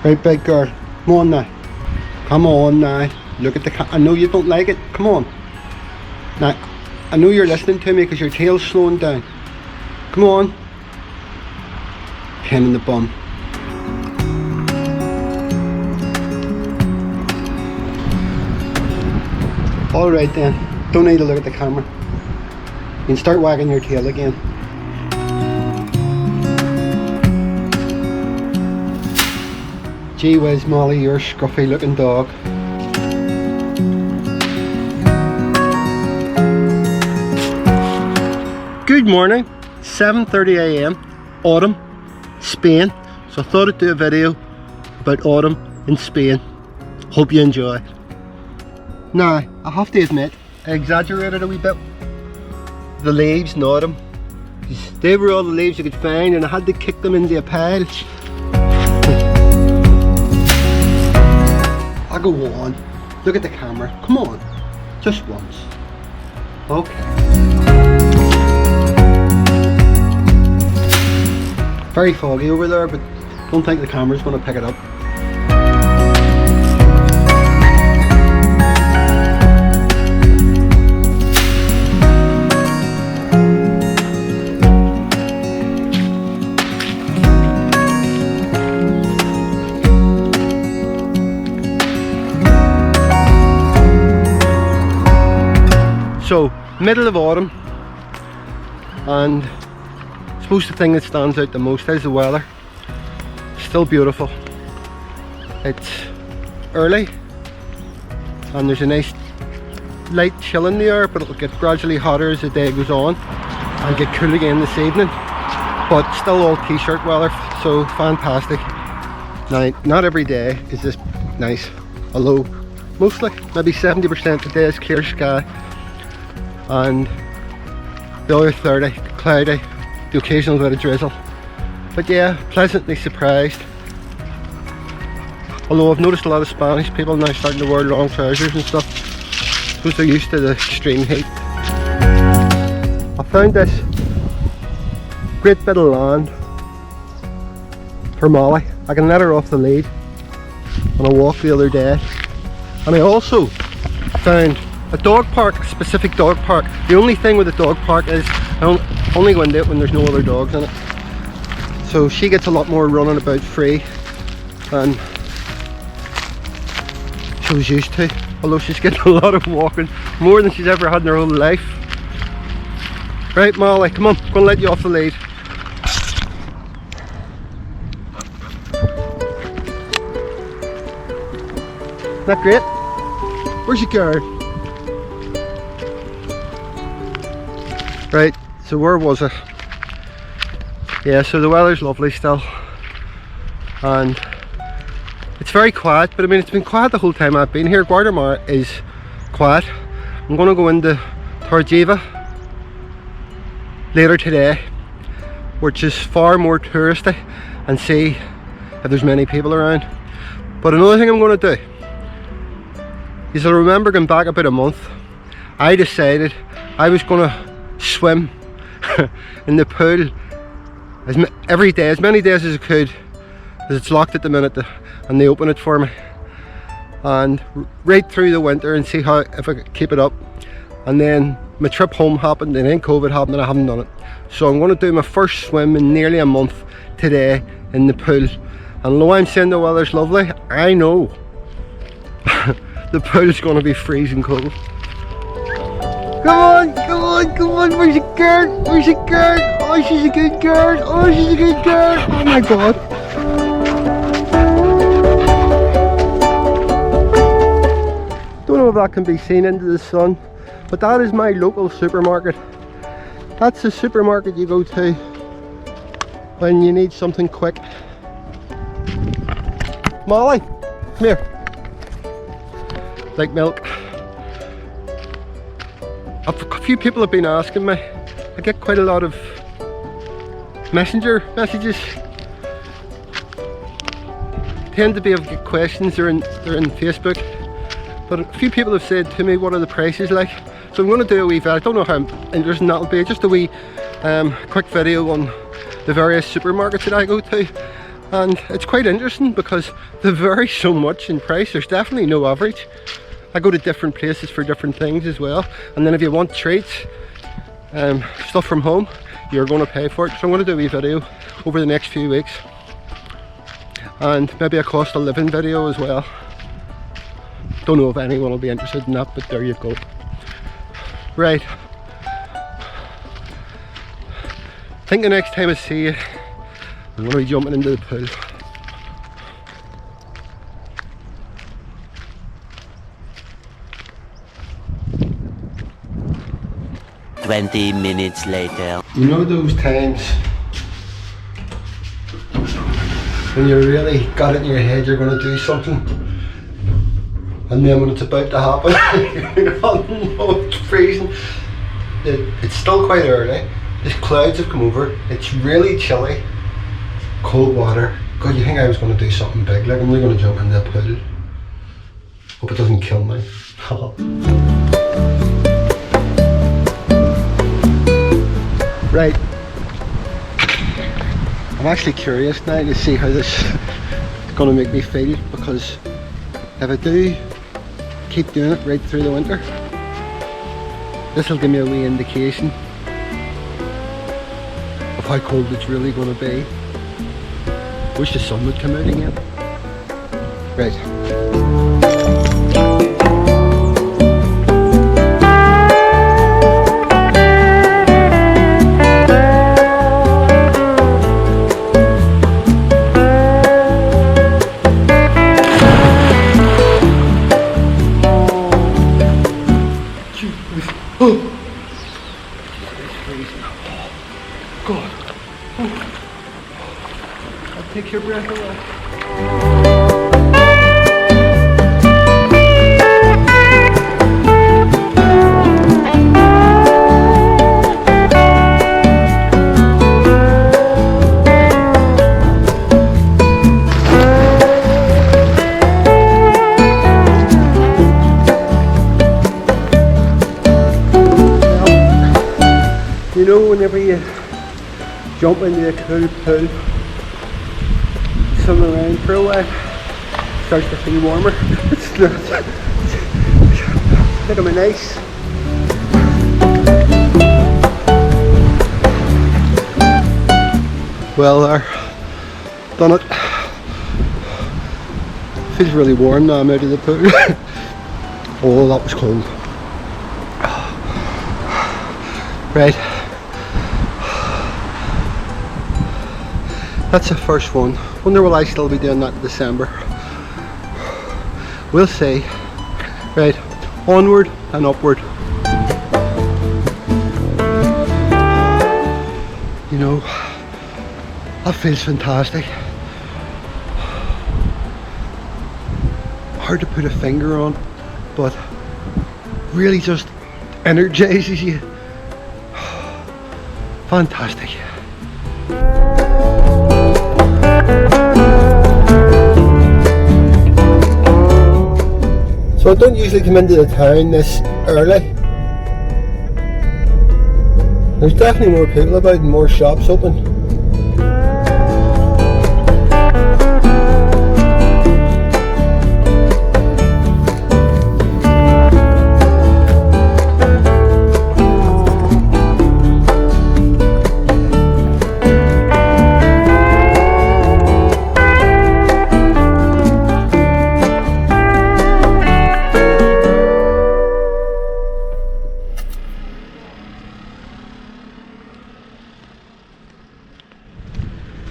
Right, big girl. Come on now. Come on now. Look at the I know you don't like it. Come on. Now, I know you're listening to me because your tail's slowing down. Come on. Pain in the bum. Alright then. Don't need to look at the camera. You can start wagging your tail again. Gee whiz, Molly, you're a scruffy looking dog. Good morning, 7:30 AM, autumn, Spain. So I thought I'd do a video about autumn in Spain. Hope you enjoy. Now, I have to admit, I exaggerated a wee bit. The leaves in autumn, they were all the leaves you could find and I had to kick them into a pile. I go on, look at the camera, come on, just once. Okay. Very foggy over there, but don't think the camera's going to pick it up. So, middle of autumn, and I suppose the thing that stands out the most is the weather. Still beautiful. It's early, and there's a nice light chill in the air, but it'll get gradually hotter as the day goes on, and get cool again this evening. But still all t-shirt weather, so fantastic. Now, not every day is this nice, although mostly, maybe 70% of the day is clear sky. And the other 30 cloudy, the occasional bit of drizzle. But yeah, pleasantly surprised. Although I've noticed a lot of Spanish people now starting to wear long trousers and stuff. I suppose they're used to the extreme heat. I found this great bit of land for Molly. I can let her off the lead on a walk the other day. And I also found a dog park, a specific dog park. The only thing with a dog park is I only go into it when there's no other dogs in it. So she gets a lot more running about free than she was used to. Although she's getting a lot of walking, more than she's ever had in her whole life. Right, Molly, come on, I'm gonna let you off the lead. Isn't that great? Where's your guard? Right, so where was it? Yeah, so the weather's lovely still, and it's very quiet, but I mean it's been quiet the whole time I've been here. Guardamar is quiet. I'm going to go into Torrevieja later today, which is far more touristy, and see if there's many people around. But another thing I'm going to do is, I remember going back about a month, I decided I was going to swim in the pool every day, as many days as I could, as it's locked at the minute and they open it for me, and right through the winter, and see how if I could keep it up. And then my trip home happened, and then COVID happened and I haven't done it. So I'm going to do my first swim in nearly a month today in the pool. And although I'm saying the weather's lovely, I know the pool's going to be freezing cold. Come on, come on, come on, where's your girl? Where's your girl? Oh, she's a good girl. Oh, she's a good girl. Oh my god. Don't know if that can be seen into the sun, but that is my local supermarket. That's the supermarket you go to when you need something quick. Molly, come here. Like milk. A few people have been asking me. I get quite a lot of messenger messages. Tend to be of questions, they're in Facebook. But a few people have said to me, what are the prices like? So I'm going to do a wee video. I don't know how interesting that'll be. Just a wee quick video on the various supermarkets that I go to, And it's quite interesting because they vary so much in price. There's definitely no average. I go to different places for different things as well. And then if you want treats, stuff from home, you're going to pay for it. So I'm going to do a wee video over the next few weeks. And maybe a cost of living video as well. Don't know if anyone will be interested in that, but there you go. Right. I think the next time I see you, I'm going to be jumping into the pool. "20 minutes later." You know those times when you really got it in your head you're going to do something, and then when it's about to happen, you're not, no, it's freezing. It's still quite early. The clouds have come over. It's really chilly. Cold water. God, you think I was going to do something big? Like I'm really going to jump in the pool. Hope it doesn't kill me. Right. I'm actually curious now to see how this is going to make me feel, because if I do keep doing it right through the winter, this will give me a wee indication of how cold it's really going to be. Wish the sun would come out again. Right. God. I'll take your breath away. You know, whenever you jump into a cool pool, swim around for a while, it starts to feel warmer. It's like I'm in ice. Well, there, done it. Feels really warm now I'm out of the pool. Oh, that was cold. Right. That's the first one. Wonder will I still be doing that in December. We'll see. Right, onward and upward. You know, that feels fantastic. Hard to put a finger on, but really just energizes you. Fantastic. So I don't usually come into the town this early. There's definitely more people about and more shops open.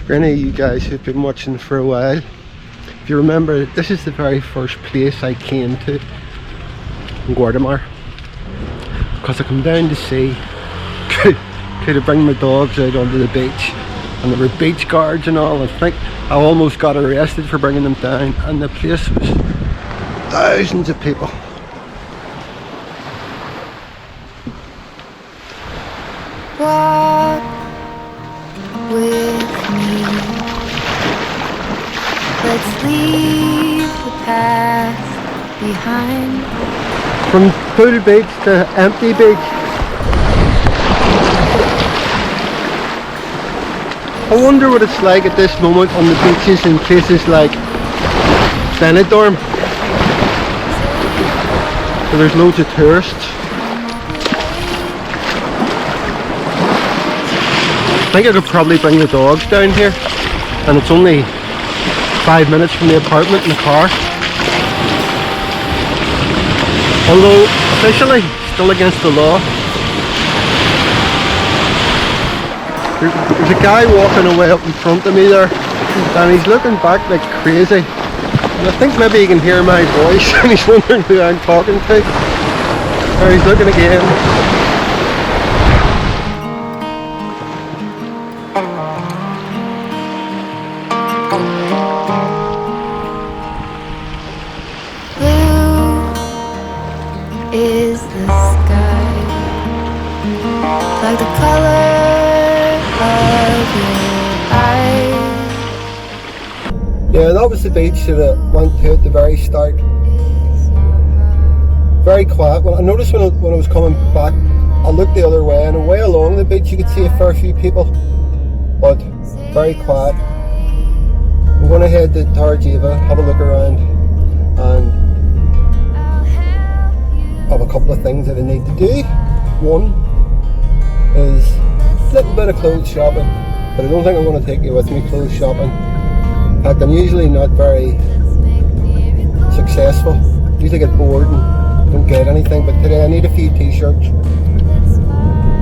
For any of you guys who've been watching for a while, if you remember, this is the very first place I came to in Guardamar, because I come down to see could I bring my dogs out onto the beach, and there were beach guards and all. I think I almost got arrested for bringing them down, and the place was thousands of people. Walk with me. Let's leave the past behind. From full beach to empty beach. I wonder what it's like at this moment on the beaches in places like Benidorm, where there's loads of tourists. I think I could probably bring the dogs down here, and it's only 5 minutes from the apartment in the car. Although officially still against the law. There's a guy walking away up in front of me there, and he's looking back like crazy. And I think maybe he can hear my voice and he's wondering who I'm talking to. Or he's looking again. Blue is the sky, like the color of your eyes. Yeah, that was the beach that I went to at the very start. Very quiet. Well, I noticed when I was coming back, I looked the other way, and away along the beach you could see a fair few people, but very quiet. I'm going to head to Torrevieja, have a look around, and I have a couple of things that I need to do. One is a little bit of clothes shopping, but I don't think I'm going to take you with me clothes shopping. In fact, I'm usually not very successful. I usually get bored and don't get anything, but today I need a few t-shirts.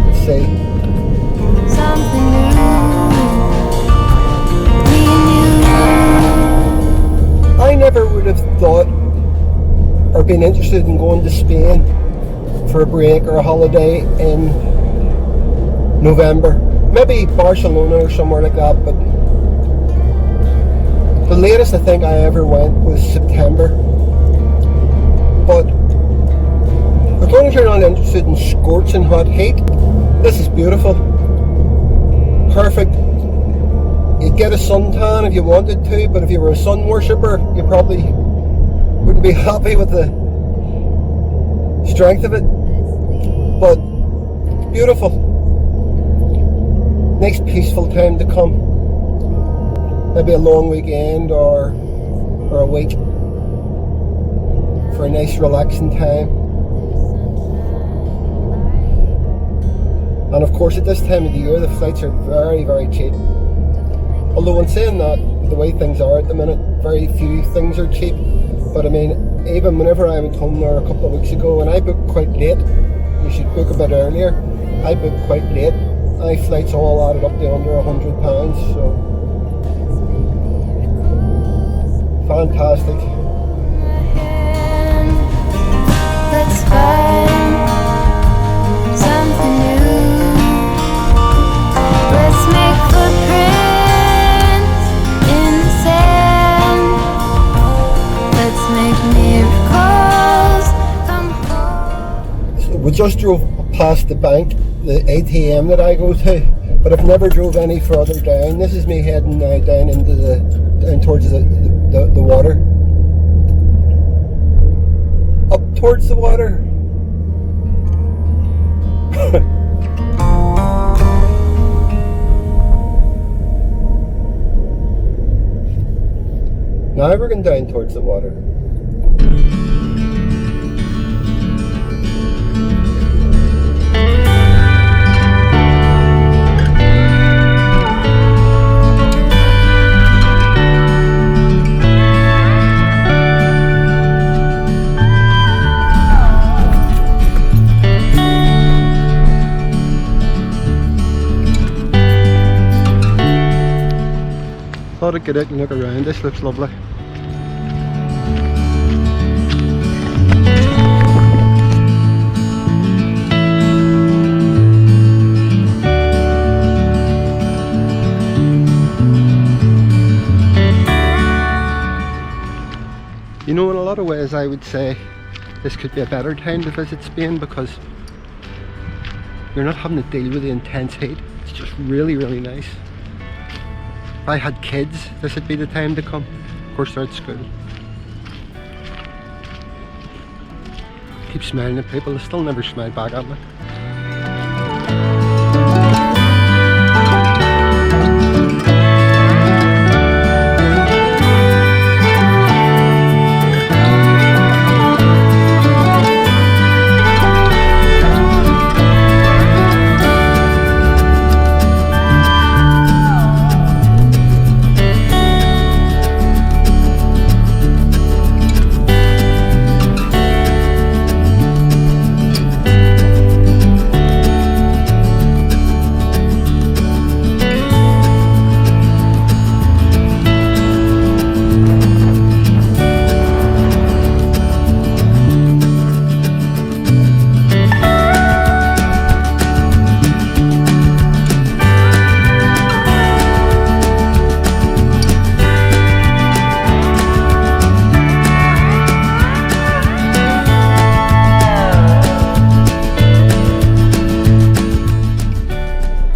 Let's see. Something new, me and I never would have thought or been interested in going to Spain for a break or a holiday in November. Maybe Barcelona or somewhere like that, but the latest I think I ever went was September. But as long as you're not interested in scorching hot heat, this is beautiful. Perfect. You'd get a suntan if you wanted to, but if you were a sun worshipper, you probably wouldn't be happy with the strength of it. But beautiful. Nice peaceful time to come. Maybe a long weekend or a week for a nice relaxing time. And of course at this time of the year the flights are very, very cheap. Although in saying that, the way things are at the minute, very few things are cheap. But I mean, even whenever I went home there a couple of weeks ago, and I booked quite late, you should book a bit earlier, I booked quite late, my flights all added up to under £100, so fantastic. let's find something new. Let's make footprints in the sand. Let's make miracles come home. We just drove past the bank, the ATM that I go to, but I've never drove any further down. This is me heading now down into down towards the water. Up towards the water. Now we're going down towards the water. Thought I'd get out and look around. This looks lovely. You know, in a lot of ways I would say this could be a better time to visit Spain because you're not having to deal with the intense heat. It's just really, really nice. If I had kids, this would be the time to come. Of course they're at school. Keep smiling at people, they still never smile back at me.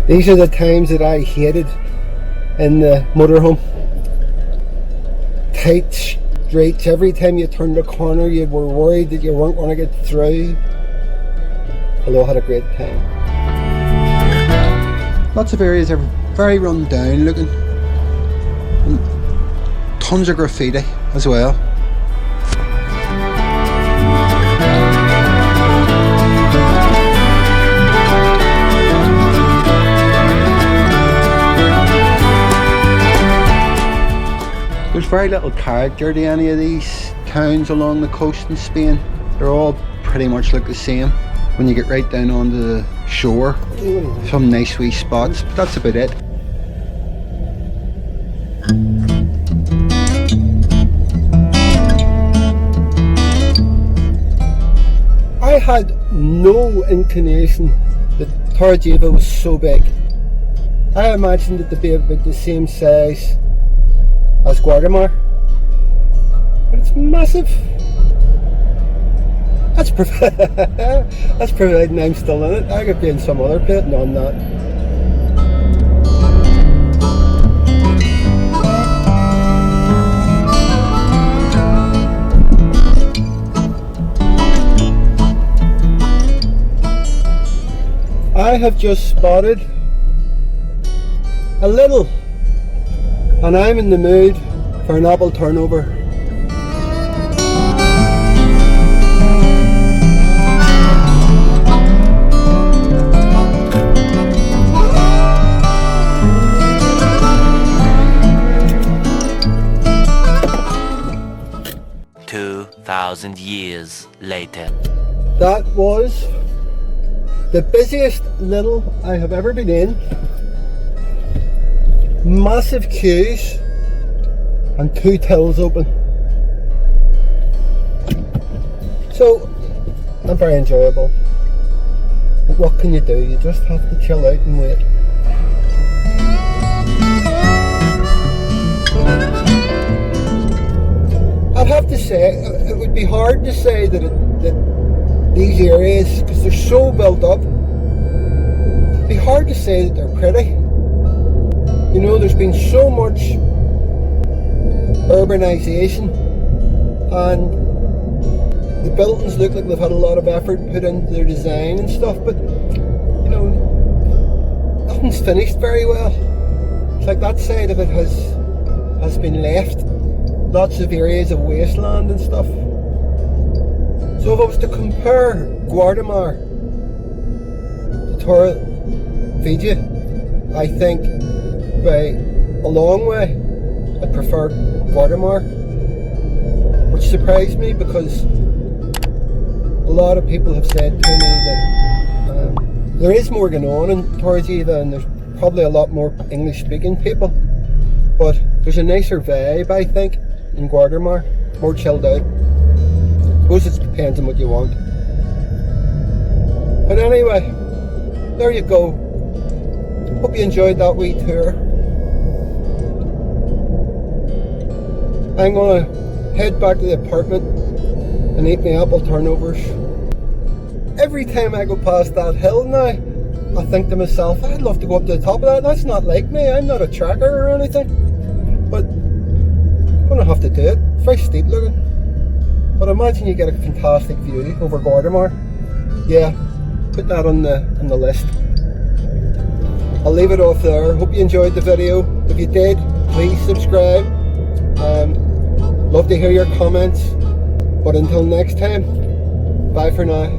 These are the times that I hated in the motorhome. Tight streets, every time you turned a corner you were worried that you weren't going to get through. Although I had a great time. Lots of areas are very run down looking. And tons of graffiti as well. There's very little character to any of these towns along the coast in Spain. They're all pretty much like the same when you get right down onto the shore. Some nice wee spots, but that's about it. I had no inclination that Torrevieja was so big. I imagined it to be about the same size as Guardamar, but it's massive. That's providing I'm still in it. I could be in some other pit. No, I'm not. I have just spotted a little, and I'm in the mood for an apple turnover. Thousand years later. That was the busiest little I have ever been in. Massive queues and 2 tills open. So, and very enjoyable. But what can you do? You just have to chill out and wait. I'd have to say, it would be hard to say that these areas, because they're so built up, it'd be hard to say that they're pretty. You know, there's been so much urbanisation, and the buildings look like they've had a lot of effort put into their design and stuff, but, you know, nothing's finished very well. It's like that side of it has been left. Lots of areas of wasteland and stuff. So if I was to compare Guardamar to Torrevieja, I think by a long way I prefer Guardamar, which surprised me because a lot of people have said to me that there is more going on in Torrevieja and there's probably a lot more English speaking people, but there's a nicer vibe, I think, in Guardamar, more chilled out. I suppose it depends on what you want. But anyway, there you go. Hope you enjoyed that wee tour. I'm gonna head back to the apartment and eat my apple turnovers. Every time I go past that hill now, I think to myself, I'd love to go up to the top of that. That's not like me, I'm not a tracker or anything. But I'm gonna have to do it. It's very steep looking. But imagine you get a fantastic view over Guardamar. Yeah, put that on the list. I'll leave it off there. Hope you enjoyed the video. If you did, please subscribe. Love to hear your comments. But until next time, bye for now.